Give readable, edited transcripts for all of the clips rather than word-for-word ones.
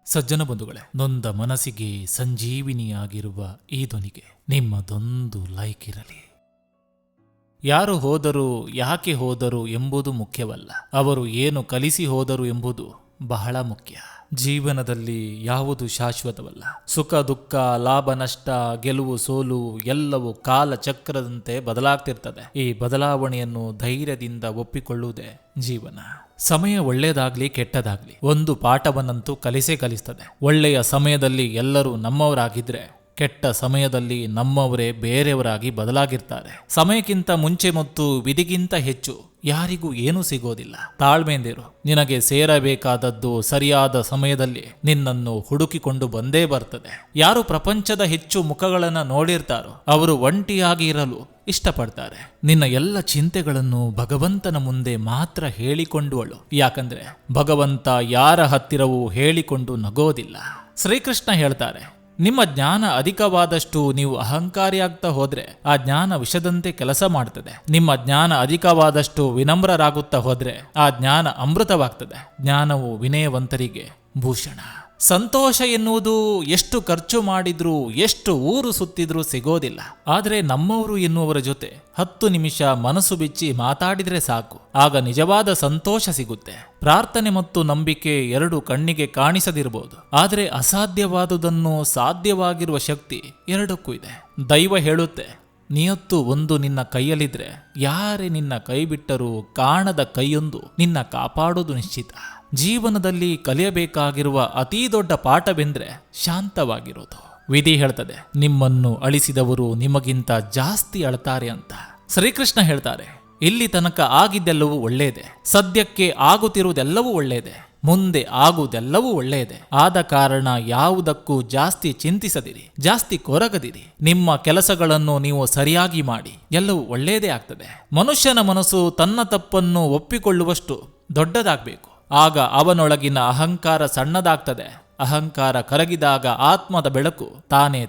ಸಜ್ಜನ ಬಂಧುಗಳೇ, ನೊಂದ ಮನಸ್ಸಿಗೆ ಸಂಜೀವಿನಿಯಾಗಿರುವ ಈ ಧ್ವನಿಗೆ ನಿಮ್ಮದೊಂದು ಲೈಕ್ ಇರಲಿ. ಯಾರು ಹೋದರು, ಯಾಕೆ ಹೋದರು ಎಂಬುದು ಮುಖ್ಯವಲ್ಲ, ಅವರು ಏನು ಕಲಿಸಿ ಹೋದರು ಎಂಬುದು ಬಹಳ ಮುಖ್ಯ. ಜೀವನದಲ್ಲಿ ಯಾವುದು ಶಾಶ್ವತವಲ್ಲ. ಸುಖ ದುಃಖ, ಲಾಭ ನಷ್ಟ, ಗೆಲುವು ಸೋಲು ಎಲ್ಲವೂ ಕಾಲ ಚಕ್ರದಂತೆ ಬದಲಾಗ್ತಿರ್ತದೆ. ಈ ಬದಲಾವಣೆಯನ್ನು ಧೈರ್ಯದಿಂದ ಒಪ್ಪಿಕೊಳ್ಳುವುದೇ ಜೀವನ. ಸಮಯ ಒಳ್ಳೆಯದಾಗ್ಲಿ ಕೆಟ್ಟದಾಗ್ಲಿ ಒಂದು ಪಾಠವನ್ನಂತೂ ಕಲಿಸ್ತದೆ. ಒಳ್ಳೆಯ ಸಮಯದಲ್ಲಿ ಎಲ್ಲರೂ ನಮ್ಮವರಾಗಿದ್ರೆ, ಕೆಟ್ಟ ಸಮಯದಲ್ಲಿ ನಮ್ಮವರೇ ಬೇರೆಯವರಾಗಿ ಬದಲಾಗಿರ್ತಾರೆ. ಸಮಯಕ್ಕಿಂತ ಮುಂಚೆ ಮತ್ತು ವಿಧಿಗಿಂತ ಹೆಚ್ಚು ಯಾರಿಗೂ ಏನೂ ಸಿಗೋದಿಲ್ಲ. ತಾಳ್ಮೆಯಿಂದಿರು. ನಿನಗೆ ಸೇರಬೇಕಾದದ್ದು ಸರಿಯಾದ ಸಮಯದಲ್ಲಿ ನಿನ್ನನ್ನು ಹುಡುಕಿಕೊಂಡು ಬಂದೇ ಬರ್ತದೆ. ಯಾರು ಪ್ರಪಂಚದ ಹೆಚ್ಚು ಮುಖಗಳನ್ನು ನೋಡಿರ್ತಾರೋ ಅವರು ಒಂಟಿಯಾಗಿ ಇರಲು ಇಷ್ಟಪಡ್ತಾರೆ. ನಿನ್ನ ಎಲ್ಲ ಚಿಂತೆಗಳನ್ನು ಭಗವಂತನ ಮುಂದೆ ಮಾತ್ರ ಹೇಳಿಕೊಂಡುವಳು. ಯಾಕಂದ್ರೆ ಭಗವಂತ ಯಾರ ಹತ್ತಿರವೂ ಹೇಳಿಕೊಂಡು ನಗೋದಿಲ್ಲ. ಶ್ರೀಕೃಷ್ಣ ಹೇಳ್ತಾರೆ, ನಿಮ್ಮ ಜ್ಞಾನ ಅಧಿಕವಾದಷ್ಟು ನೀವು ಅಹಂಕಾರಿಯಾಗ್ತಾ ಹೋದ್ರೆ ಆ ಜ್ಞಾನ ವಿಷದಂತೆ ಕೆಲಸ ಮಾಡ್ತದೆ. ನಿಮ್ಮ ಜ್ಞಾನ ಅಧಿಕವಾದಷ್ಟು ವಿನಮ್ರರಾಗುತ್ತಾ ಹೋದ್ರೆ ಆ ಜ್ಞಾನ ಅಮೃತವಾಗ್ತದೆ. ಜ್ಞಾನವು ವಿನಯವಂತರಿಗೆ ಭೂಷಣ. ಸಂತೋಷ ಎನ್ನುವುದು ಎಷ್ಟು ಖರ್ಚು ಮಾಡಿದ್ರೂ, ಎಷ್ಟು ಊರು ಸುತ್ತಿದ್ರೂ ಸಿಗೋದಿಲ್ಲ. ಆದರೆ ನಮ್ಮವರು ಎನ್ನುವರ ಜೊತೆ 10 ನಿಮಿಷ ಮನಸ್ಸು ಬಿಚ್ಚಿ ಮಾತಾಡಿದ್ರೆ ಸಾಕು, ಆಗ ನಿಜವಾದ ಸಂತೋಷ ಸಿಗುತ್ತೆ. ಪ್ರಾರ್ಥನೆ ಮತ್ತು ನಂಬಿಕೆ ಎರಡು ಕಣ್ಣಿಗೆ ಕಾಣಿಸದಿರಬಹುದು, ಆದರೆ ಅಸಾಧ್ಯವಾದುದನ್ನು ಸಾಧ್ಯವಾಗಿರುವ ಶಕ್ತಿ ಎರಡಕ್ಕೂ ಇದೆ. ದೈವ ಹೇಳುತ್ತೆ, ನಿಯತ್ತು ಒಂದು ನಿನ್ನ ಕೈಯಲ್ಲಿದ್ರೆ ಯಾರೇ ನಿನ್ನ ಕೈ ಬಿಟ್ಟರೂ ಕಾಣದ ಕೈಯೊಂದು ನಿನ್ನ ಕಾಪಾಡೋದು ನಿಶ್ಚಿತ. ಜೀವನದಲ್ಲಿ ಕಲಿಯಬೇಕಾಗಿರುವ ಅತೀ ದೊಡ್ಡ ಪಾಠವೆಂದ್ರೆ ಶಾಂತವಾಗಿರೋದು. ವಿಧಿ ಹೇಳ್ತದೆ, ನಿಮ್ಮನ್ನು ಅಳಿಸಿದವರು ನಿಮಗಿಂತ ಜಾಸ್ತಿ ಅಳ್ತಾರೆ ಅಂತ. ಶ್ರೀಕೃಷ್ಣ ಹೇಳ್ತಾರೆ, ಇಲ್ಲಿ ತನಕ ಆಗಿದ್ದೆಲ್ಲವೂ ಒಳ್ಳೆಯದೇ, ಸದ್ಯಕ್ಕೆ ಆಗುತ್ತಿರುವುದೆಲ್ಲವೂ ಒಳ್ಳೆಯದೇ, ಮುಂದೆ ಆಗುವುದೆಲ್ಲವೂ ಒಳ್ಳೆಯದೇ. ಆದ ಕಾರಣ ಯಾವುದಕ್ಕೂ ಜಾಸ್ತಿ ಚಿಂತಿಸದಿರಿ, ಜಾಸ್ತಿ ಕೊರಗದಿರಿ. ನಿಮ್ಮ ಕೆಲಸಗಳನ್ನು ನೀವು ಸರಿಯಾಗಿ ಮಾಡಿ, ಎಲ್ಲವೂ ಒಳ್ಳೆಯದೇ ಆಗ್ತದೆ. ಮನುಷ್ಯನ ಮನಸ್ಸು ತನ್ನ ತಪ್ಪನ್ನು ಒಪ್ಪಿಕೊಳ್ಳುವಷ್ಟು ದೊಡ್ಡದಾಗಬೇಕು. ಆಗ ಅವನೊಳಗಿನ ಅಹಂಕಾರ ಸಣ್ಣದಾಗ್ತದೆ. ಅಹಂಕಾರ ಕರಗಿದಾಗ ಆತ್ಮದ ಬೆಳಕು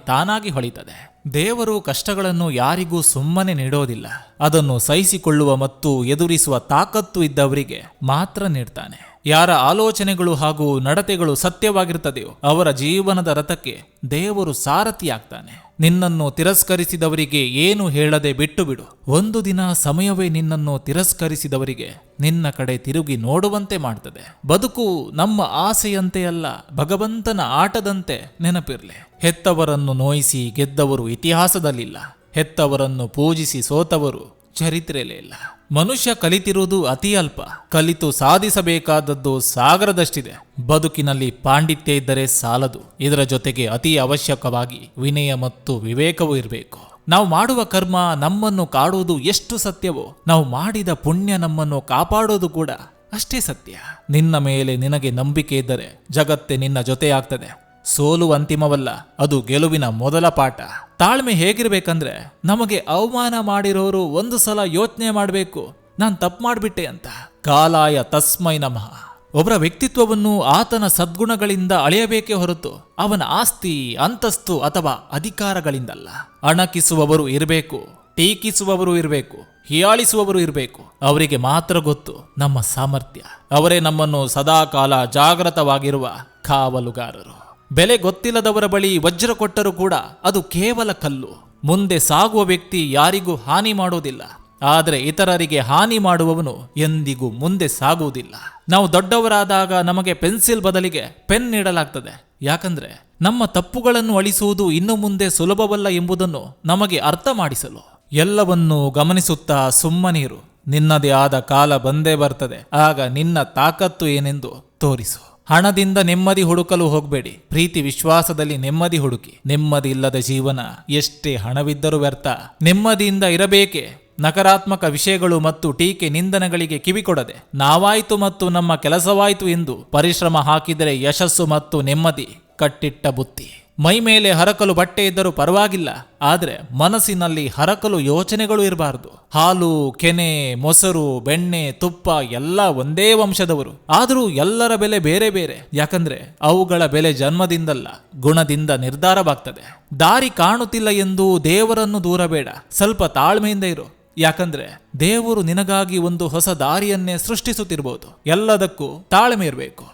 ತಾನಾಗಿ ಹೊಳಿತದೆ. ದೇವರು ಕಷ್ಟಗಳನ್ನು ಯಾರಿಗೂ ಸುಮ್ಮನೆ ನೀಡೋದಿಲ್ಲ. ಅದನ್ನು ಸಹಿಸಿಕೊಳ್ಳುವ ಮತ್ತು ಎದುರಿಸುವ ತಾಕತ್ತು ಇದ್ದವರಿಗೆ ಮಾತ್ರ ನೀಡ್ತಾನೆ. ಯಾರ ಆಲೋಚನೆಗಳು ಹಾಗೂ ನಡತೆಗಳು ಸತ್ಯವಾಗಿರ್ತದೆಯೋ ಅವರ ಜೀವನದ ರಥಕ್ಕೆ ದೇವರು ಸಾರಥಿಯಾಗ್ತಾನೆ. ನಿನ್ನನ್ನು ತಿರಸ್ಕರಿಸಿದವರಿಗೆ ಏನು ಹೇಳದೆ ಬಿಟ್ಟು ಬಿಡು. ಒಂದು ದಿನ ಸಮಯವೇ ನಿನ್ನನ್ನು ತಿರಸ್ಕರಿಸಿದವರಿಗೆ ನಿನ್ನ ಕಡೆ ತಿರುಗಿ ನೋಡುವಂತೆ ಮಾಡ್ತದೆ. ಬದುಕು ನಮ್ಮ ಆಸೆಯಂತೆ ಅಲ್ಲ, ಭಗವಂತನ ಆಟದಂತೆ ನೆನಪಿರ್ಲಿ. ಹೆತ್ತವರನ್ನು ನೋಯಿಸಿ ಗೆದ್ದವರು ಇತಿಹಾಸದಲ್ಲಿಲ್ಲ, ಹೆತ್ತವರನ್ನು ಪೂಜಿಸಿ ಸೋತವರು ಚರಿತ್ರೆಯಲ್ಲೇ ಇಲ್ಲ. ಮನುಷ್ಯ ಕಲಿತಿರುವುದು ಅತಿ ಅಲ್ಪ, ಕಲಿತು ಸಾಧಿಸಬೇಕಾದದ್ದು ಸಾಗರದಷ್ಟಿದೆ. ಬದುಕಿನಲ್ಲಿ ಪಾಂಡಿತ್ಯ ಇದ್ದರೆ ಸಾಲದು, ಇದರ ಜೊತೆಗೆ ಅತಿ ಅವಶ್ಯಕವಾಗಿ ವಿನಯ ಮತ್ತು ವಿವೇಕವೂ ಇರಬೇಕು. ನಾವು ಮಾಡುವ ಕರ್ಮ ನಮ್ಮನ್ನು ಕಾಡುವುದು ಎಷ್ಟು ಸತ್ಯವೋ, ನಾವು ಮಾಡಿದ ಪುಣ್ಯ ನಮ್ಮನ್ನು ಕಾಪಾಡೋದು ಕೂಡ ಅಷ್ಟೇ ಸತ್ಯ. ನಿನ್ನ ಮೇಲೆ ನಿನಗೆ ನಂಬಿಕೆ ಇದ್ದರೆ ಜಗತ್ತೇ ನಿನ್ನ ಜೊತೆಯಾಗ್ತದೆ. ಸೋಲು ಅಂತಿಮವಲ್ಲ, ಅದು ಗೆಲುವಿನ ಮೊದಲ ಪಾಠ. ತಾಳ್ಮೆ ಹೇಗಿರ್ಬೇಕಂದ್ರೆ, ನಮಗೆ ಅವಮಾನ ಮಾಡಿರೋರು ಒಂದು ಸಲ ಯೋಚನೆ ಮಾಡಬೇಕು, ನಾನು ತಪ್ಪು ಮಾಡಿಬಿಟ್ಟೆ ಅಂತ. ಕಾಲಾಯ ತಸ್ಮೈ ನಮಃ. ಒಬ್ಬರ ವ್ಯಕ್ತಿತ್ವವನ್ನು ಆತನ ಸದ್ಗುಣಗಳಿಂದ ಅಳೆಯಬೇಕೇ ಹೊರತು ಅವನ ಆಸ್ತಿ, ಅಂತಸ್ತು ಅಥವಾ ಅಧಿಕಾರಗಳಿಂದಲ್ಲ. ಅಣಕಿಸುವವರು ಇರಬೇಕು, ಟೀಕಿಸುವವರು ಇರಬೇಕು, ಹೀಯಾಳಿಸುವವರು ಇರಬೇಕು. ಅವರಿಗೆ ಮಾತ್ರ ಗೊತ್ತು ನಮ್ಮ ಸಾಮರ್ಥ್ಯ. ಅವರೇ ನಮ್ಮನ್ನು ಸದಾಕಾಲ ಜಾಗೃತವಾಗಿರುವ ಕಾವಲುಗಾರರು. ಬೆಲೆ ಗೊತ್ತಿಲ್ಲದವರ ಬಳಿ ವಜ್ರ ಕೊಟ್ಟರೂ ಕೂಡ ಅದು ಕೇವಲ ಕಲ್ಲು. ಮುಂದೆ ಸಾಗುವ ವ್ಯಕ್ತಿ ಯಾರಿಗೂ ಹಾನಿ ಮಾಡೋದಿಲ್ಲ, ಆದರೆ ಇತರರಿಗೆ ಹಾನಿ ಮಾಡುವವನು ಎಂದಿಗೂ ಮುಂದೆ ಸಾಗುವುದಿಲ್ಲ. ನಾವು ದೊಡ್ಡವರಾದಾಗ ನಮಗೆ ಪೆನ್ಸಿಲ್ ಬದಲಿಗೆ ಪೆನ್ ನೀಡಲಾಗ್ತದೆ. ಯಾಕಂದ್ರೆ ನಮ್ಮ ತಪ್ಪುಗಳನ್ನು ಅಳಿಸುವುದು ಇನ್ನು ಮುಂದೆ ಸುಲಭವಲ್ಲ ಎಂಬುದನ್ನು ನಮಗೆ ಅರ್ಥ ಮಾಡಿಸಲು. ಎಲ್ಲವನ್ನೂ ಗಮನಿಸುತ್ತಾ ಸುಮ್ಮನಿರು. ನಿನ್ನದೇ ಆದ ಕಾಲ ಬಂದೇ ಬರ್ತದೆ, ಆಗ ನಿನ್ನ ತಾಕತ್ತು ಏನೆಂದು ತೋರಿಸು. ಹಣದಿಂದ ನೆಮ್ಮದಿ ಹುಡುಕಲು ಹೋಗಬೇಡಿ, ಪ್ರೀತಿ ವಿಶ್ವಾಸದಲ್ಲಿ ನೆಮ್ಮದಿ ಹುಡುಕಿ. ನೆಮ್ಮದಿ ಇಲ್ಲದ ಜೀವನ ಎಷ್ಟೇ ಹಣವಿದ್ದರೂ ವ್ಯರ್ಥ. ನೆಮ್ಮದಿಯಿಂದ ಇರಬೇಕೆ. ನಕಾರಾತ್ಮಕ ವಿಷಯಗಳು ಮತ್ತು ಟೀಕೆ ನಿಂದನೆಗಳಿಗೆ ಕಿವಿಕೊಡದೆ, ನಾವಾಯಿತು ಮತ್ತು ನಮ್ಮ ಕೆಲಸವಾಯಿತು ಎಂದು ಪರಿಶ್ರಮ ಹಾಕಿದರೆ ಯಶಸ್ಸು ಮತ್ತು ನೆಮ್ಮದಿ ಕಟ್ಟಿಟ್ಟ ಬುತ್ತಿ. ಮೈ ಮೇಲೆ ಹರಕಲು ಬಟ್ಟೆ ಇದ್ದರೂ ಪರವಾಗಿಲ್ಲ, ಆದರೆ ಮನಸ್ಸಿನಲ್ಲಿ ಹರಕಲು ಯೋಚನೆಗಳು ಇರಬಾರದು. ಹಾಲು, ಕೆನೆ, ಮೊಸರು, ಬೆಣ್ಣೆ, ತುಪ್ಪ ಎಲ್ಲ ಒಂದೇ ವಂಶದವರು, ಆದರೂ ಎಲ್ಲರ ಬೆಲೆ ಬೇರೆ ಬೇರೆ. ಯಾಕಂದ್ರೆ ಅವುಗಳ ಬೆಲೆ ಜನ್ಮದಿಂದಲ್ಲ, ಗುಣದಿಂದ ನಿರ್ಧಾರವಾಗ್ತದೆ. ದಾರಿ ಕಾಣುತ್ತಿಲ್ಲ ಎಂದು ದೇವರನ್ನು ದೂರಬೇಡ, ಸ್ವಲ್ಪ ತಾಳ್ಮೆಯಿಂದ ಇರು. ಯಾಕಂದ್ರೆ ದೇವರು ನಿನಗಾಗಿ ಒಂದು ಹೊಸ ದಾರಿಯನ್ನೇ ಸೃಷ್ಟಿಸುತ್ತಿರಬಹುದು. ಎಲ್ಲದಕ್ಕೂ ತಾಳ್ಮೆ ಇರಬೇಕು.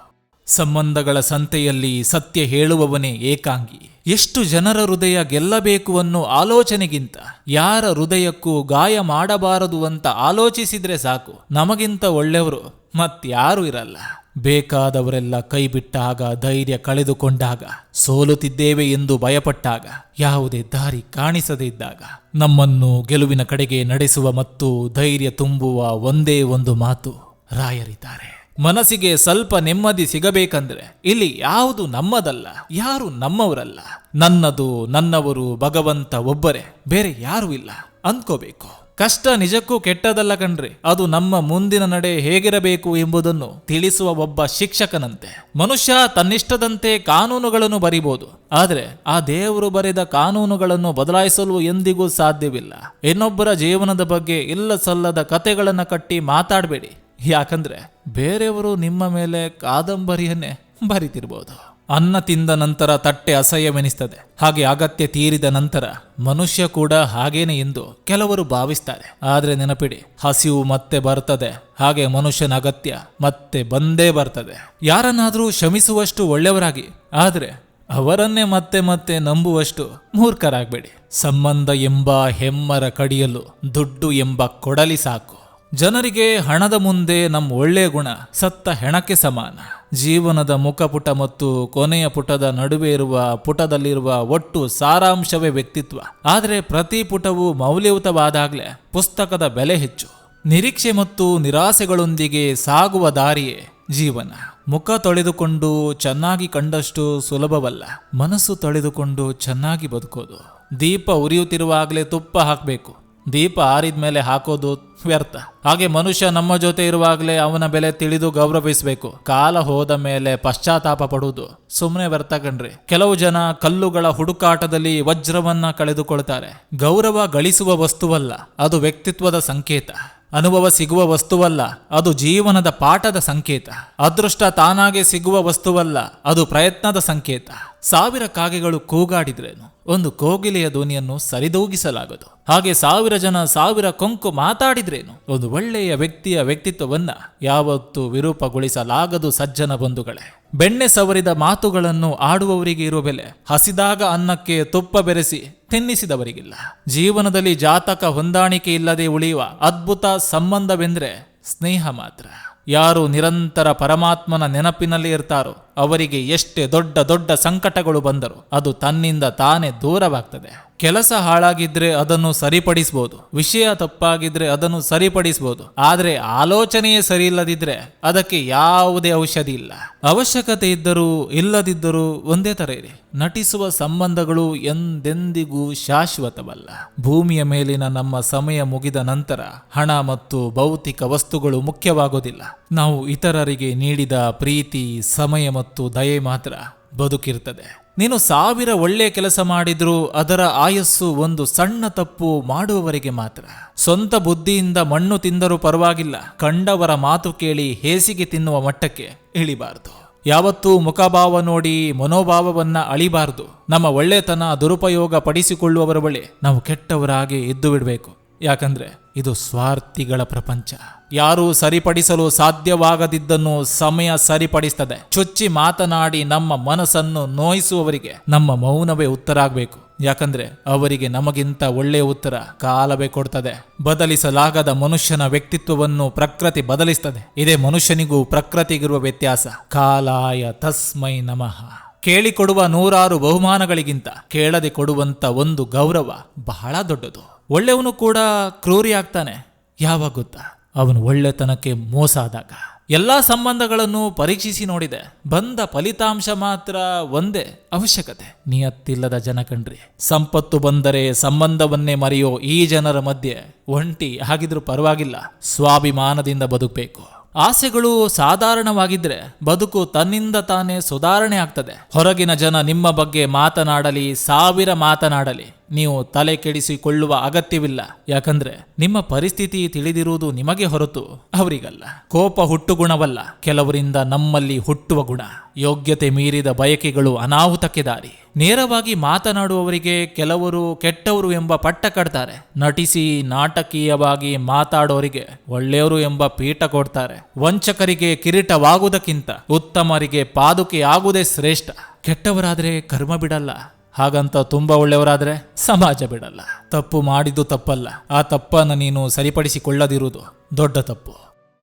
ಸಂಬಂಧಗಳ ಸಂತೆಯಲ್ಲಿ ಸತ್ಯ ಹೇಳುವವನೇ ಏಕಾಂಗಿ. ಎಷ್ಟು ಜನರ ಹೃದಯ ಗೆಲ್ಲಬೇಕು ಅನ್ನೋ ಆಲೋಚನೆಗಿಂತ ಯಾರ ಹೃದಯಕ್ಕೂ ಗಾಯ ಮಾಡಬಾರದು ಅಂತ ಆಲೋಚಿಸಿದ್ರೆ ಸಾಕು. ನಮಗಿಂತ ಒಳ್ಳೆಯವರು ಮತ್ಯಾರೂ ಇರಲ್ಲ. ಬೇಕಾದವರೆಲ್ಲ ಕೈ ಬಿಟ್ಟಾಗ, ಧೈರ್ಯ ಕಳೆದುಕೊಂಡಾಗ, ಸೋಲುತ್ತಿದ್ದೇವೆ ಎಂದು ಭಯಪಟ್ಟಾಗ, ಯಾವುದೇ ದಾರಿ ಕಾಣಿಸದೇ ಇದ್ದಾಗ ನಮ್ಮನ್ನು ಗೆಲುವಿನ ಕಡೆಗೆ ನಡೆಸುವ ಮತ್ತು ಧೈರ್ಯ ತುಂಬುವ ಒಂದೇ ಒಂದು ಮಾತು ರಾಯರಿದ್ದಾರೆ. ಮನಸ್ಸಿಗೆ ಸ್ವಲ್ಪ ನೆಮ್ಮದಿ ಸಿಗಬೇಕಂದ್ರೆ ಇಲ್ಲಿ ಯಾವುದು ನಮ್ಮದಲ್ಲ, ಯಾರು ನಮ್ಮವರಲ್ಲ. ನನ್ನದು, ನನ್ನವರು ಭಗವಂತ ಒಬ್ಬರೇ, ಬೇರೆ ಯಾರೂ ಇಲ್ಲ ಅಂದ್ಕೋಬೇಕು. ಕಷ್ಟ ನಿಜಕ್ಕೂ ಕೆಟ್ಟದಲ್ಲ ಕಣ್ರಿ, ಅದು ನಮ್ಮ ಮುಂದಿನ ನಡೆ ಹೇಗಿರಬೇಕು ಎಂಬುದನ್ನು ತಿಳಿಸುವ ಒಬ್ಬ ಶಿಕ್ಷಕನಂತೆ. ಮನುಷ್ಯ ತನ್ನಿಷ್ಟದಂತೆ ಕಾನೂನುಗಳನ್ನು ಬರಿಬಹುದು, ಆದರೆ ಆ ದೇವರು ಬರೆದ ಕಾನೂನುಗಳನ್ನು ಬದಲಾಯಿಸಲು ಎಂದಿಗೂ ಸಾಧ್ಯವಿಲ್ಲ. ಇನ್ನೊಬ್ಬರ ಜೀವನದ ಬಗ್ಗೆ ಇಲ್ಲ ಸಲ್ಲದ ಕತೆಗಳನ್ನು ಕಟ್ಟಿ ಮಾತಾಡಬೇಡಿ. ಯಾಕಂದ್ರೆ ಬೇರೆಯವರು ನಿಮ್ಮ ಮೇಲೆ ಕಾದಂಬರಿಯನ್ನೇ ಬರಿತಿರ್ಬೋದು. ಅನ್ನ ತಿಂದ ನಂತರ ತಟ್ಟೆ ಅಸಹ್ಯವೆನಿಸ್ತದೆ, ಹಾಗೆ ಅಗತ್ಯ ತೀರಿದ ನಂತರ ಮನುಷ್ಯ ಕೂಡ ಹಾಗೇನೆ ಎಂದು ಕೆಲವರು ಭಾವಿಸ್ತಾರೆ. ಆದ್ರೆ ನೆನಪಿಡಿ, ಹಸಿವು ಮತ್ತೆ ಬರ್ತದೆ, ಹಾಗೆ ಮನುಷ್ಯನ ಅಗತ್ಯ ಮತ್ತೆ ಬಂದೇ ಬರ್ತದೆ. ಯಾರನ್ನಾದ್ರೂ ಕ್ಷಮಿಸುವಷ್ಟು ಒಳ್ಳೆಯವರಾಗಿ, ಆದ್ರೆ ಅವರನ್ನೇ ಮತ್ತೆ ಮತ್ತೆ ನಂಬುವಷ್ಟು ಮೂರ್ಖರಾಗಬೇಡಿ. ಸಂಬಂಧ ಎಂಬ ಹೆಮ್ಮರ ಕಡಿಯಲು ದುಡ್ಡು ಎಂಬ ಕೊಡಲಿ ಸಾಕು. ಜನರಿಗೆ ಹಣದ ಮುಂದೆ ನಮ್ಮ ಒಳ್ಳೆಯ ಗುಣ ಸತ್ತ ಹೆಣಕ್ಕೆ ಸಮಾನ. ಜೀವನದ ಮುಖಪುಟ ಮತ್ತು ಕೊನೆಯ ಪುಟದ ನಡುವೆ ಇರುವ ಪುಟದಲ್ಲಿರುವ ಒಟ್ಟು ಸಾರಾಂಶವೇ ವ್ಯಕ್ತಿತ್ವ. ಆದರೆ ಪ್ರತಿ ಪುಟವು ಮೌಲ್ಯಯುತವಾದಾಗಲೇ ಪುಸ್ತಕದ ಬೆಲೆ ಹೆಚ್ಚು. ನಿರೀಕ್ಷೆ ಮತ್ತು ನಿರಾಸೆಗಳೊಂದಿಗೆ ಸಾಗುವ ದಾರಿಯೇ ಜೀವನ. ಮುಖ ತೊಳೆದುಕೊಂಡು ಚೆನ್ನಾಗಿ ಕಂಡಷ್ಟು ಸುಲಭವಲ್ಲ ಮನಸ್ಸು ತೊಳೆದುಕೊಂಡು ಚೆನ್ನಾಗಿ ಬದುಕೋದು. ದೀಪ ಉರಿಯುತ್ತಿರುವಾಗಲೇ ತುಪ್ಪ ಹಾಕಬೇಕು, ದೀಪ ಆರಿದ ಮೇಲೆ ಹಾಕೋದು ವ್ಯರ್ಥ. ಹಾಗೆ ಮನುಷ್ಯ ನಮ್ಮ ಜೊತೆ ಇರುವಾಗಲೇ ಅವನ ಬೆಲೆ ತಿಳಿದು ಗೌರವಿಸಬೇಕು. ಕಾಲ ಹೋದ ಮೇಲೆ ಪಶ್ಚಾತ್ತಾಪ ಪಡುವುದು ಸುಮ್ಮನೆ ವ್ಯರ್ಥ ಕಣ್ರಿ. ಕೆಲವು ಜನ ಕಲ್ಲುಗಳ ಹುಡುಕಾಟದಲ್ಲಿ ವಜ್ರವನ್ನ ಕಳೆದುಕೊಳ್ತಾರೆ. ಗೌರವ ಗಳಿಸುವ ವಸ್ತುವಲ್ಲ, ಅದು ವ್ಯಕ್ತಿತ್ವದ ಸಂಕೇತ. ಅನುಭವ ಸಿಗುವ ವಸ್ತುವಲ್ಲ, ಅದು ಜೀವನದ ಪಾಠದ ಸಂಕೇತ. ಅದೃಷ್ಟ ತಾನಾಗೆ ಸಿಗುವ ವಸ್ತುವಲ್ಲ, ಅದು ಪ್ರಯತ್ನದ ಸಂಕೇತ. 1000 ಕಾಗೆಗಳು ಕೂಗಾಡಿದ್ರೇನು ಒಂದು ಕೋಗಿಲೆಯ ಧ್ವನಿಯನ್ನು ಸರಿದೂಗಿಸಲಾಗದು. ಹಾಗೆ 1000 ಜನ 1000 ಕೊಂಕು ಮಾತಾಡಿದ್ರೇನು ಒಂದು ಒಳ್ಳೆಯ ವ್ಯಕ್ತಿಯ ವ್ಯಕ್ತಿತ್ವವನ್ನ ಯಾವತ್ತೂ ವಿರೂಪಗೊಳಿಸಲಾಗದು. ಸಜ್ಜನ ಬಂಧುಗಳೇ, ಬೆಣ್ಣೆ ಸವರಿದ ಮಾತುಗಳನ್ನು ಆಡುವವರಿಗೆ ಇರುವ ಬೆಲೆ ಹಸಿದಾಗ ಅನ್ನಕ್ಕೆ ತುಪ್ಪ ಬೆರೆಸಿ ತಿನ್ನಿಸಿದವರಿಗಿಲ್ಲ. ಜೀವನದಲ್ಲಿ ಜಾತಕ ಹೊಂದಾಣಿಕೆ ಇಲ್ಲದೆ ಉಳಿಯುವ ಅದ್ಭುತ ಸಂಬಂಧವೆಂದ್ರೆ ಸ್ನೇಹ ಮಾತ್ರ. ಯಾರು ನಿರಂತರ ಪರಮಾತ್ಮನ ನೆನಪಿನಲ್ಲಿ ಇರ್ತಾರೋ ಅವರಿಗೆ ಎಷ್ಟೇ ದೊಡ್ಡ ದೊಡ್ಡ ಸಂಕಟಗಳು ಬಂದರೂ ಅದು ತನ್ನಿಂದ ತಾನೇ ದೂರವಾಗ್ತದೆ. ಕೆಲಸ ಹಾಳಾಗಿದ್ರೆ ಅದನ್ನು ಸರಿಪಡಿಸಬಹುದು, ವಿಷಯ ತಪ್ಪಾಗಿದ್ರೆ ಅದನ್ನು ಸರಿಪಡಿಸಬಹುದು. ಆದ್ರೆ ಆಲೋಚನೆಯೇ ಸರಿ ಇಲ್ಲದಿದ್ರೆ ಅದಕ್ಕೆ ಯಾವುದೇ ಔಷಧಿ ಇಲ್ಲ. ಅವಶ್ಯಕತೆ ಇದ್ದರೂ ಇಲ್ಲದಿದ್ದರೂ ಒಂದೇ ತರ ಇರಿ. ನಟಿಸುವ ಸಂಬಂಧಗಳು ಎಂದೆಂದಿಗೂ ಶಾಶ್ವತವಲ್ಲ. ಭೂಮಿಯ ಮೇಲಿನ ನಮ್ಮ ಸಮಯ ಮುಗಿದ ನಂತರ ಹಣ ಮತ್ತು ಭೌತಿಕ ವಸ್ತುಗಳು ಮುಖ್ಯವಾಗೋದಿಲ್ಲ. ನಾವು ಇತರರಿಗೆ ನೀಡಿದ ಪ್ರೀತಿ, ಸಮಯ ಮತ್ತು ದಯೆ ಮಾತ್ರ ಬದುಕಿರ್ತದೆ. ನೀನು 1000 ಒಳ್ಳೆಯ ಕೆಲಸ ಮಾಡಿದ್ರೂ ಅದರ ಆಯಸ್ಸು ಒಂದು ಸಣ್ಣ ತಪ್ಪು ಮಾಡುವವರಿಗೆ ಮಾತ್ರ. ಸ್ವಂತ ಬುದ್ಧಿಯಿಂದ ಮಣ್ಣು ತಿಂದರೂ ಪರವಾಗಿಲ್ಲ, ಕಂಡವರ ಮಾತು ಕೇಳಿ ಹೇಸಿಗೆ ತಿನ್ನುವ ಮಟ್ಟಕ್ಕೆ ಇಳಿಬಾರದು. ಯಾವತ್ತೂ ಮುಖಭಾವ ನೋಡಿ ಮನೋಭಾವವನ್ನ ಅಳಿಬಾರದು. ನಮ್ಮ ಒಳ್ಳೆತನ ದುರುಪಯೋಗ ಪಡಿಸಿಕೊಳ್ಳುವವರ ಬಳಿ ನಾವು ಕೆಟ್ಟವರಾಗಿ ಇದ್ದು ಬಿಡಬೇಕು. ಯಾಕಂದ್ರೆ ಇದು ಸ್ವಾರ್ಥಿಗಳ ಪ್ರಪಂಚ. ಯಾರೂ ಸರಿಪಡಿಸಲು ಸಾಧ್ಯವಾಗದಿದ್ದನ್ನು ಸಮಯ ಸರಿಪಡಿಸ್ತದೆ. ಚುಚ್ಚಿ ಮಾತನಾಡಿ ನಮ್ಮ ಮನಸ್ಸನ್ನು ನೋಯಿಸುವವರಿಗೆ ನಮ್ಮ ಮೌನವೇ ಉತ್ತರ ಆಗಬೇಕು. ಯಾಕಂದ್ರೆ ಅವರಿಗೆ ನಮಗಿಂತ ಒಳ್ಳೆಯ ಉತ್ತರ ಕಾಲವೇ ಕೊಡ್ತದೆ. ಬದಲಿಸಲಾಗದ ಮನುಷ್ಯನ ವ್ಯಕ್ತಿತ್ವವನ್ನು ಪ್ರಕೃತಿ ಬದಲಿಸ್ತದೆ. ಇದೇ ಮನುಷ್ಯನಿಗೂ ಪ್ರಕೃತಿಗಿರುವ ವ್ಯತ್ಯಾಸ. ಕಾಲಾಯ ತಸ್ಮೈ ನಮಃ. ಕೇಳಿಕೊಡುವ 100 ಬಹುಮಾನಗಳಿಗಿಂತ ಕೇಳದೆ ಕೊಡುವಂತ ಒಂದು ಗೌರವ ಬಹಳ ದೊಡ್ಡದು. ಒಳ್ಳೆಯವನು ಕೂಡ ಕ್ರೂರಿ ಆಗ್ತಾನೆ. ಯಾವಾಗ ಗೊತ್ತಾ? ಅವನು ಒಳ್ಳೆತನಕ್ಕೆ ಮೋಸ ಆದಾಗ. ಎಲ್ಲಾ ಸಂಬಂಧಗಳನ್ನು ಪರೀಕ್ಷಿಸಿ ನೋಡಿದೆ, ಬಂದ ಫಲಿತಾಂಶ ಮಾತ್ರ ಒಂದೇ: ಅವಶ್ಯಕತೆ. ನಿಯತ್ತಿಲ್ಲದ ಜನ ಕಣ್ರಿ. ಸಂಪತ್ತು ಬಂದರೆ ಸಂಬಂಧವನ್ನೇ ಮರೆಯೋ ಈ ಜನರ ಮಧ್ಯೆ ಒಂಟಿ ಆಗಿದ್ರೂ ಪರವಾಗಿಲ್ಲ, ಸ್ವಾಭಿಮಾನದಿಂದ ಬದುಕಬೇಕು. ಆಸೆಗಳು ಸಾಧಾರಣವಾಗಿದ್ರೆ ಬದುಕು ತನ್ನಿಂದ ತಾನೇ ಸುಧಾರಣೆ ಆಗ್ತದೆ. ಹೊರಗಿನ ಜನ ನಿಮ್ಮ ಬಗ್ಗೆ ಮಾತನಾಡಲಿ, 1000 ಮಾತನಾಡಲಿ, ನೀವು ತಲೆ ಕೆಡಿಸಿಕೊಳ್ಳುವ ಅಗತ್ಯವಿಲ್ಲ. ಯಾಕಂದ್ರೆ ನಿಮ್ಮ ಪರಿಸ್ಥಿತಿ ತಿಳಿದಿರುವುದು ನಿಮಗೆ ಹೊರತು ಅವರಿಗಲ್ಲ. ಕೋಪ ಹುಟ್ಟು ಗುಣವಲ್ಲ, ಕೆಲವರಿಂದ ನಮ್ಮಲ್ಲಿ ಹುಟ್ಟುವ ಗುಣ. ಯೋಗ್ಯತೆ ಮೀರಿದ ಬಯಕೆಗಳು ಅನಾಹುತಕ್ಕೆ ದಾರಿ. ನೇರವಾಗಿ ಮಾತನಾಡುವವರಿಗೆ ಕೆಲವರು ಕೆಟ್ಟವರು ಎಂಬ ಪಟ್ಟ ಕಟ್ತಾರೆ. ನಟಿಸಿ ನಾಟಕೀಯವಾಗಿ ಮಾತಾಡೋರಿಗೆ ಒಳ್ಳೆಯವರು ಎಂಬ ಪೀಠ ಕೊಡ್ತಾರೆ. ವಂಚಕರಿಗೆ ಕಿರೀಟವಾಗುವುದಕ್ಕಿಂತ ಉತ್ತಮರಿಗೆ ಪಾದುಕೆ ಆಗುವುದೇ ಶ್ರೇಷ್ಠ. ಕೆಟ್ಟವರಾದ್ರೆ ಕರ್ಮ ಬಿಡಲ್ಲ, ಹಾಗಂತ ತುಂಬಾ ಒಳ್ಳೆಯವರಾದ್ರೆ ಸಮಾಜ ಬಿಡಲ್ಲ. ತಪ್ಪು ಮಾಡಿದ್ದು ತಪ್ಪಲ್ಲ, ಆ ತಪ್ಪನ್ನು ನೀನು ಸರಿಪಡಿಸಿಕೊಳ್ಳದಿರುವುದು ದೊಡ್ಡ ತಪ್ಪು.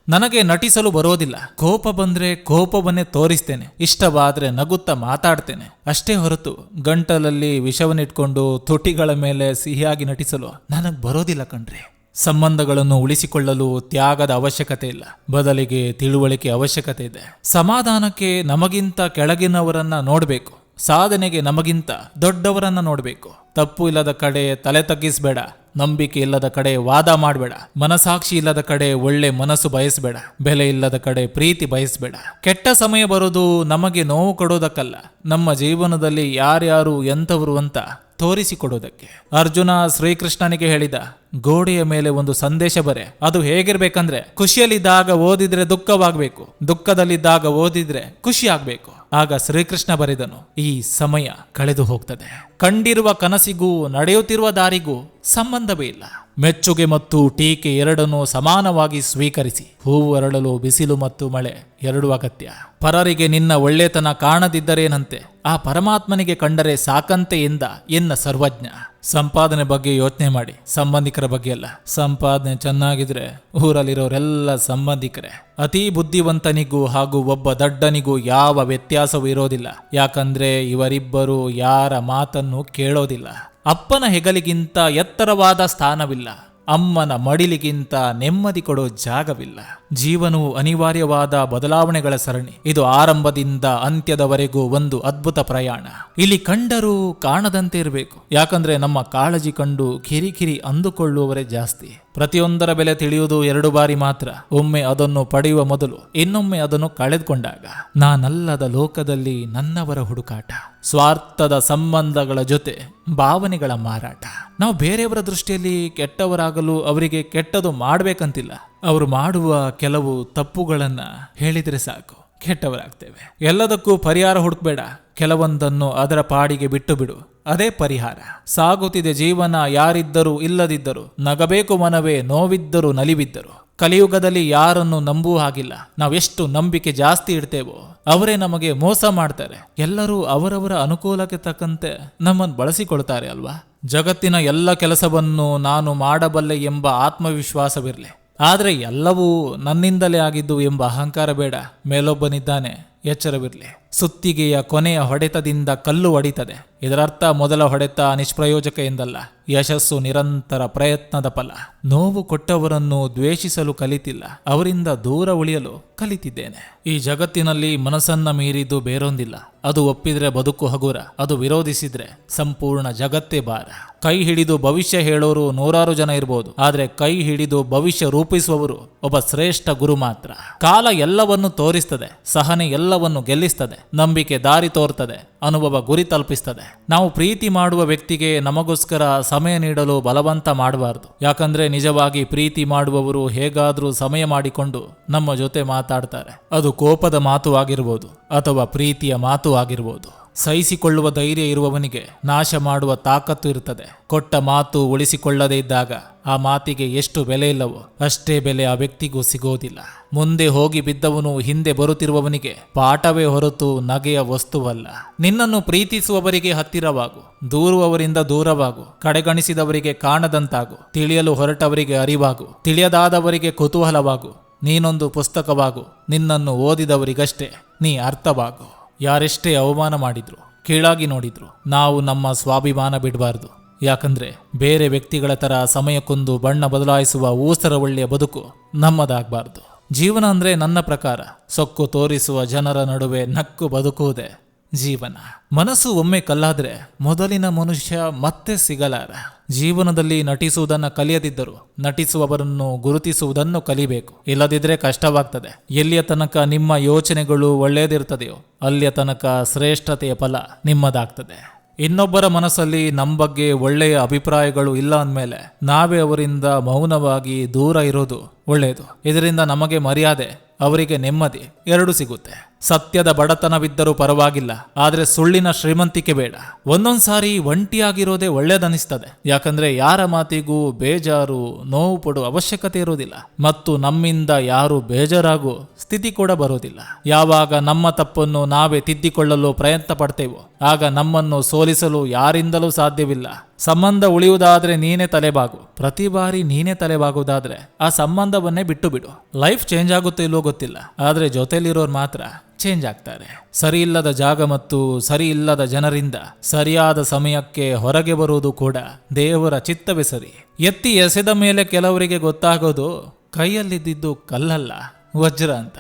ನನಗೆ ನಟಿಸಲು ಬರೋದಿಲ್ಲ. ಕೋಪ ಬಂದ್ರೆ ಕೋಪವನ್ನೇ ತೋರಿಸ್ತೇನೆ, ಇಷ್ಟವಾದ್ರೆ ನಗುತ್ತಾ ಮಾತಾಡ್ತೇನೆ ಅಷ್ಟೇ ಹೊರತು ಗಂಟಲಲ್ಲಿ ವಿಷವನ್ನಿಟ್ಕೊಂಡು ತುಟಿಗಳ ಮೇಲೆ ಸಿಹಿಯಾಗಿ ನಟಿಸಲು ನನಗೆ ಬರೋದಿಲ್ಲ ಕಣ್ರಿ. ಸಂಬಂಧಗಳನ್ನು ಉಳಿಸಿಕೊಳ್ಳಲು ತ್ಯಾಗದ ಅವಶ್ಯಕತೆ ಇಲ್ಲ, ಬದಲಿಗೆ ತಿಳುವಳಿಕೆ ಅವಶ್ಯಕತೆ ಇದೆ. ಸಮಾಧಾನಕ್ಕೆ ನಮಗಿಂತ ಕೆಳಗಿನವರನ್ನ ನೋಡಬೇಕು, ಸಾಧನೆಗೆ ನಮಗಿಂತ ದೊಡ್ಡವರನ್ನ ನೋಡಬೇಕು. ತಪ್ಪು ಇಲ್ಲದ ಕಡೆ ತಲೆ ತಗ್ಗಿಸಬೇಡ, ನಂಬಿಕೆ ಇಲ್ಲದ ಕಡೆ ವಾದ ಮಾಡಬೇಡ, ಮನಸಾಕ್ಷಿ ಇಲ್ಲದ ಕಡೆ ಒಳ್ಳೆ ಮನಸ್ಸು ಬಯಸಬೇಡ, ಬೆಲೆ ಇಲ್ಲದ ಕಡೆ ಪ್ರೀತಿ ಬಯಸಬೇಡ. ಕೆಟ್ಟ ಸಮಯ ಬರೋದು ನಮಗೆ ನೋವು ಕೊಡೋದಕ್ಕಲ್ಲ, ನಮ್ಮ ಜೀವನದಲ್ಲಿ ಯಾರ್ಯಾರು ಎಂಥವರು ಅಂತ ತೋರಿಸಿಕೊಡೋದಕ್ಕೆ. ಅರ್ಜುನ ಶ್ರೀಕೃಷ್ಣನಿಗೆ ಹೇಳಿದ, ಗೋಡೆಯ ಮೇಲೆ ಒಂದು ಸಂದೇಶ ಬರೆ, ಅದು ಹೇಗಿರ್ಬೇಕಂದ್ರೆ ಖುಷಿಯಲ್ಲಿದ್ದಾಗ ಓದಿದ್ರೆ ದುಃಖವಾಗಬೇಕು, ದುಃಖದಲ್ಲಿದ್ದಾಗ ಓದಿದ್ರೆ ಖುಷಿ ಆಗ್ಬೇಕು. ಆಗ ಶ್ರೀಕೃಷ್ಣ ಬರೆದನು, ಈ ಸಮಯ ಕಳೆದು ಹೋಗ್ತದೆ. ಕಂಡಿರುವ ಕನಸಿಗೂ ನಡೆಯುತ್ತಿರುವ ದಾರಿಗೂ ಸಂಬಂಧವೇ ಇಲ್ಲ. ಮೆಚ್ಚುಗೆ ಮತ್ತು ಟೀಕೆ ಎರಡನ್ನೂ ಸಮಾನವಾಗಿ ಸ್ವೀಕರಿಸಿ. ಹೂವು ಅರಳಲು ಬಿಸಿಲು ಮತ್ತು ಮಳೆ ಎರಡೂ ಅಗತ್ಯ. ಪರರಿಗೆ ನಿನ್ನ ಒಳ್ಳೆತನ ಕಾಣದಿದ್ದರೇನಂತೆ, ಆ ಪರಮಾತ್ಮನಿಗೆ ಕಂಡರೆ ಸಾಕಂತೆ ಎಂದ ಎನ್ನ ಸರ್ವಜ್ಞ. ಸಂಪಾದನೆ ಬಗ್ಗೆ ಯೋಚನೆ ಮಾಡಿ, ಸಂಬಂಧಿಕರ ಬಗ್ಗೆ ಅಲ್ಲ. ಸಂಪಾದನೆ ಚೆನ್ನಾಗಿದ್ರೆ ಊರಲ್ಲಿರೋರೆಲ್ಲ ಸಂಬಂಧಿಕರೇ. ಅತಿ ಬುದ್ಧಿವಂತನಿಗೂ ಹಾಗೂ ಒಬ್ಬ ದಡ್ಡನಿಗೂ ಯಾವ ವ್ಯತ್ಯಾಸವೂ ಇರೋದಿಲ್ಲ. ಯಾಕಂದ್ರೆ ಇವರಿಬ್ಬರು ಯಾರ ಮಾತನ್ನು ಕೇಳೋದಿಲ್ಲ. ಅಪ್ಪನ ಹೆಗಲಿಗಿಂತ ಎತ್ತರವಾದ ಸ್ಥಾನವಿಲ್ಲ, ಅಮ್ಮನ ಮಡಿಲಿಗಿಂತ ನೆಮ್ಮದಿ ಕೊಡೋ ಜಾಗವಿಲ್ಲ. ಜೀವನವು ಅನಿವಾರ್ಯವಾದ ಬದಲಾವಣೆಗಳ ಸರಣಿ. ಇದು ಆರಂಭದಿಂದ ಅಂತ್ಯದವರೆಗೂ ಒಂದು ಅದ್ಭುತ ಪ್ರಯಾಣ. ಇಲ್ಲಿ ಕಂಡರೂ ಕಾಣದಂತೆ ಇರಬೇಕು. ಯಾಕಂದ್ರೆ ನಮ್ಮ ಕಾಳಜಿ ಕಂಡು ಕಿರಿಕಿರಿ ಅಂದುಕೊಳ್ಳುವವರೇ ಜಾಸ್ತಿ. ಪ್ರತಿಯೊಂದರ ಬೆಲೆ ತಿಳಿಯುವುದು 2 ಬಾರಿ ಮಾತ್ರ. ಒಮ್ಮೆ ಅದನ್ನು ಪಡೆಯುವ ಮೊದಲು, ಇನ್ನೊಮ್ಮೆ ಅದನ್ನು ಕಳೆದುಕೊಂಡಾಗ. ನಾನಲ್ಲದ ಲೋಕದಲ್ಲಿ ನನ್ನವರ ಹುಡುಕಾಟ, ಸ್ವಾರ್ಥದ ಸಂಬಂಧಗಳ ಜೊತೆ ಭಾವನೆಗಳ ಮಾರಾಟ. ನಾವು ಬೇರೆಯವರ ದೃಷ್ಟಿಯಲ್ಲಿ ಕೆಟ್ಟವರಾಗಲು ಅವರಿಗೆ ಕೆಟ್ಟದು ಮಾಡಬೇಕಂತಿಲ್ಲ. ಅವರು ಮಾಡುವ ಕೆಲವು ತಪ್ಪುಗಳನ್ನ ಹೇಳಿದರೆ ಸಾಕು, ಕೆಟ್ಟವರಾಗ್ತೇವೆ. ಎಲ್ಲದಕ್ಕೂ ಪರಿಹಾರ ಹುಡುಕ್ಬೇಡ, ಕೆಲವೊಂದನ್ನು ಅದರ ಪಾಡಿಗೆ ಬಿಟ್ಟು ಬಿಡು, ಅದೇ ಪರಿಹಾರ. ಸಾಗುತ್ತಿದೆ ಜೀವನ, ಯಾರಿದ್ದರೂ ಇಲ್ಲದಿದ್ದರು, ನಗಬೇಕು ಮನವೇ ನೋವಿದ್ದರೂ ನಲಿವಿದ್ದರು. ಕಲಿಯುಗದಲ್ಲಿ ಯಾರನ್ನು ನಂಬುವ ಹಾಗಿಲ್ಲ. ನಾವೆಷ್ಟು ನಂಬಿಕೆ ಜಾಸ್ತಿ ಇಡ್ತೇವೋ ಅವರೇ ನಮಗೆ ಮೋಸ ಮಾಡ್ತಾರೆ. ಎಲ್ಲರೂ ಅವರವರ ಅನುಕೂಲಕ್ಕೆ ತಕ್ಕಂತೆ ನಮ್ಮನ್ನು ಬಳಸಿಕೊಳ್ತಾರೆ ಅಲ್ವಾ. ಜಗತ್ತಿನ ಎಲ್ಲ ಕೆಲಸವನ್ನು ನಾನು ಮಾಡಬಲ್ಲೆ ಎಂಬ ಆತ್ಮವಿಶ್ವಾಸವಿರಲಿ, ಆದರೆ ಎಲ್ಲವೂ ನನ್ನಿಂದಲೇ ಆಗಿದ್ದು ಎಂಬ ಅಹಂಕಾರ ಬೇಡ. ಮೇಲೊಬ್ಬನಿದ್ದಾನೆ, ಎಚ್ಚರವಿರಲಿ. ಸುತ್ತಿಗೆಯ ಕೊನೆಯ ಹೊಡೆತದಿಂದ ಕಲ್ಲು ಒಡಿತದೆ. ಇದರರ್ಥ ಮೊದಲ ಹೊಡೆತ ನಿಷ್ಪ್ರಯೋಜಕ ಎಂದಲ್ಲ, ಯಶಸ್ಸು ನಿರಂತರ ಪ್ರಯತ್ನದ ಫಲ. ನೋವು ಕೊಟ್ಟವರನ್ನು ದ್ವೇಷಿಸಲು ಕಲಿತಿಲ್ಲ, ಅವರಿಂದ ದೂರ ಉಳಿಯಲು ಕಲಿತಿದ್ದೇನೆ. ಈ ಜಗತ್ತಿನಲ್ಲಿ ಮನಸ್ಸನ್ನ ಮೀರಿದ್ದು ಬೇರೊಂದಿಲ್ಲ. ಅದು ಒಪ್ಪಿದ್ರೆ ಬದುಕು ಹಗುರ, ಅದು ವಿರೋಧಿಸಿದ್ರೆ ಸಂಪೂರ್ಣ ಜಗತ್ತೇ ಭಾರ. ಕೈ ಹಿಡಿದು ಭವಿಷ್ಯ ಹೇಳೋರು 100 ಜನ ಇರ್ಬೋದು, ಆದ್ರೆ ಕೈ ಹಿಡಿದು ಭವಿಷ್ಯ ರೂಪಿಸುವವರು ಒಬ್ಬ ಶ್ರೇಷ್ಠ ಗುರು ಮಾತ್ರ. ಕಾಲ ಎಲ್ಲವನ್ನು ತೋರಿಸ್ತದೆ, ಸಹನೆ ಎಲ್ಲವನ್ನು ಗೆಲ್ಲಿಸ್ತದೆ, ನಂಬಿಕೆ ದಾರಿ ತೋರ್ತದೆ, ಅನುಭವ ಗುರಿ ತಲುಪಿಸ್ತದೆ. ನಾವು ಪ್ರೀತಿ ಮಾಡುವ ವ್ಯಕ್ತಿಗೆ ನಮಗೋಸ್ಕರ ಸಮಯ ನೀಡಲು ಬಲವಂತ ಮಾಡಬಾರದು. ಯಾಕಂದ್ರೆ ನಿಜವಾಗಿ ಪ್ರೀತಿ ಮಾಡುವವರು ಹೇಗಾದ್ರೂ ಸಮಯ ಮಾಡಿಕೊಂಡು ನಮ್ಮ ಜೊತೆ ಮಾತಾಡ್ತಾರೆ. ಅದು ಕೋಪದ ಮಾತು ಆಗಿರ್ಬೋದು ಅಥವಾ ಪ್ರೀತಿಯ ಮಾತು ಆಗಿರ್ಬೋದು. ಸಹಿಸಿಕೊಳ್ಳುವ ಧೈರ್ಯ ಇರುವವನಿಗೆ ನಾಶ ಮಾಡುವ ತಾಕತ್ತು ಇರುತ್ತದೆ. ಕೊಟ್ಟ ಮಾತು ಉಳಿಸಿಕೊಳ್ಳದೇ ಇದ್ದಾಗ ಆ ಮಾತಿಗೆ ಎಷ್ಟು ಬೆಲೆ ಇಲ್ಲವೋ ಅಷ್ಟೇ ಬೆಲೆ ಆ ವ್ಯಕ್ತಿಗೂ ಸಿಗೋದಿಲ್ಲ. ಮುಂದೆ ಹೋಗಿ ಬಿದ್ದವನು ಹಿಂದೆ ಬರುತ್ತಿರುವವನಿಗೆ ಪಾಠವೇ ಹೊರತು ನಗೆಯ ವಸ್ತುವಲ್ಲ. ನಿನ್ನನ್ನು ಪ್ರೀತಿಸುವವರಿಗೆ ಹತ್ತಿರವಾಗು, ದೂರುವವರಿಂದ ದೂರವಾಗು, ಕಡೆಗಣಿಸಿದವರಿಗೆ ಕಾಣದಂತಾಗು, ತಿಳಿಯಲು ಹೊರಟವರಿಗೆ ಅರಿವಾಗು, ತಿಳಿಯದಾದವರಿಗೆ ಕುತೂಹಲವಾಗು. ನೀನೊಂದು ಪುಸ್ತಕವಾಗು, ನಿನ್ನನ್ನು ಓದಿದವರಿಗಷ್ಟೇ ನೀ ಅರ್ಥವಾಗು. ಯಾರೆಷ್ಟೇ ಅವಮಾನ ಮಾಡಿದ್ರು, ಕೀಳಾಗಿ ನೋಡಿದ್ರು, ನಾವು ನಮ್ಮ ಸ್ವಾಭಿಮಾನ ಬಿಡಬಾರ್ದು. ಯಾಕಂದ್ರೆ ಬೇರೆ ವ್ಯಕ್ತಿಗಳ ತರ ಸಮಯಕ್ಕೊಂದು ಬಣ್ಣ ಬದಲಾಯಿಸುವ ಊಸರ ಒಳ್ಳೆಯ ಬದುಕು ನಮ್ಮದಾಗಬಾರ್ದು. ಜೀವನ ಅಂದ್ರೆ ನನ್ನ ಪ್ರಕಾರ ಸೊಕ್ಕು ತೋರಿಸುವ ಜನರ ನಡುವೆ ನಕ್ಕು ಬದುಕುವುದೇ ಜೀವನ. ಮನಸ್ಸು ಒಮ್ಮೆ ಕಲ್ಲಾದ್ರೆ ಮೊದಲಿನ ಮನುಷ್ಯ ಮತ್ತೆ ಸಿಗಲಾರ. ಜೀವನದಲ್ಲಿ ನಟಿಸುವುದನ್ನ ಕಲಿಯದಿದ್ದರು ನಟಿಸುವವರನ್ನು ಗುರುತಿಸುವುದನ್ನು ಕಲಿಬೇಕು. ಇಲ್ಲದಿದ್ರೆ ಕಷ್ಟವಾಗ್ತದೆ. ಎಲ್ಲಿಯ ತನಕ ನಿಮ್ಮ ಯೋಚನೆಗಳು ಒಳ್ಳೆಯದಿರ್ತದೆಯೋ ಅಲ್ಲಿಯ ತನಕ ಶ್ರೇಷ್ಠತೆಯ ಫಲ ನಿಮ್ಮದಾಗ್ತದೆ. ಇನ್ನೊಬ್ಬರ ಮನಸ್ಸಲ್ಲಿ ನಮ್ಮ ಬಗ್ಗೆ ಒಳ್ಳೆಯ ಅಭಿಪ್ರಾಯಗಳು ಇಲ್ಲ ಅಂದಮೇಲೆ ನಾವೇ ಅವರಿಂದ ಮೌನವಾಗಿ ದೂರ ಇರೋದು ಒಳ್ಳೆಯದು. ಇದರಿಂದ ನಮಗೆ ಮರ್ಯಾದೆ, ಅವರಿಗೆ ನೆಮ್ಮದಿ ಎರಡೂ ಸಿಗುತ್ತೆ. ಸತ್ಯದ ಬಡತನವಿದ್ದರೂ ಪರವಾಗಿಲ್ಲ, ಆದ್ರೆ ಸುಳ್ಳಿನ ಶ್ರೀಮಂತಿಕೆ ಬೇಡ. ಒಂದೊಂದ್ ಸಾರಿ ಒಂಟಿಯಾಗಿರೋದೇ ಒಳ್ಳೇದನಿಸ್ತದೆ. ಯಾಕಂದ್ರೆ ಯಾರ ಮಾತಿಗೂ ಬೇಜಾರು, ನೋವು ಪಡೋ ಅವಶ್ಯಕತೆ ಇರೋದಿಲ್ಲ ಮತ್ತು ನಮ್ಮಿಂದ ಯಾರು ಬೇಜಾರಾಗೋ ಸ್ಥಿತಿ ಕೂಡ ಬರೋದಿಲ್ಲ. ಯಾವಾಗ ನಮ್ಮ ತಪ್ಪನ್ನು ನಾವೇ ತಿದ್ದಿಕೊಳ್ಳಲು ಪ್ರಯತ್ನ ಪಡ್ತೇವೋ ಆಗ ನಮ್ಮನ್ನು ಸೋಲಿಸಲು ಯಾರಿಂದಲೂ ಸಾಧ್ಯವಿಲ್ಲ. ಸಂಬಂಧ ಉಳಿಯುವುದಾದ್ರೆ ನೀನೇ ತಲೆಬಾಗು. ಪ್ರತಿ ಬಾರಿ ನೀನೇ ತಲೆಬಾಗುವುದಾದ್ರೆ ಆ ಸಂಬಂಧವನ್ನೇ ಬಿಟ್ಟು ಬಿಡು. ಲೈಫ್ ಚೇಂಜ್ ಆಗುತ್ತೋ ಇಲ್ಲೋ ಗೊತ್ತಿಲ್ಲ, ಆದ್ರೆ ಜೊತೆಲಿರೋರು ಮಾತ್ರ ಚೇಂಜ್ ಆಗ್ತಾರೆ. ಸರಿ ಇಲ್ಲದ ಜಾಗ ಮತ್ತು ಸರಿ ಇಲ್ಲದ ಜನರಿಂದ ಸರಿಯಾದ ಸಮಯಕ್ಕೆ ಹೊರಗೆ ಬರುವುದು ಕೂಡ ದೇವರ ಚಿತ್ತವೇ ಸರಿ. ಎತ್ತಿ ಎಸೆದ ಮೇಲೆ ಕೆಲವರಿಗೆ ಗೊತ್ತಾಗೋದು ಕೈಯಲ್ಲಿದ್ದಿದ್ದು ಕಲ್ಲಲ್ಲ, ವಜ್ರ ಅಂತ.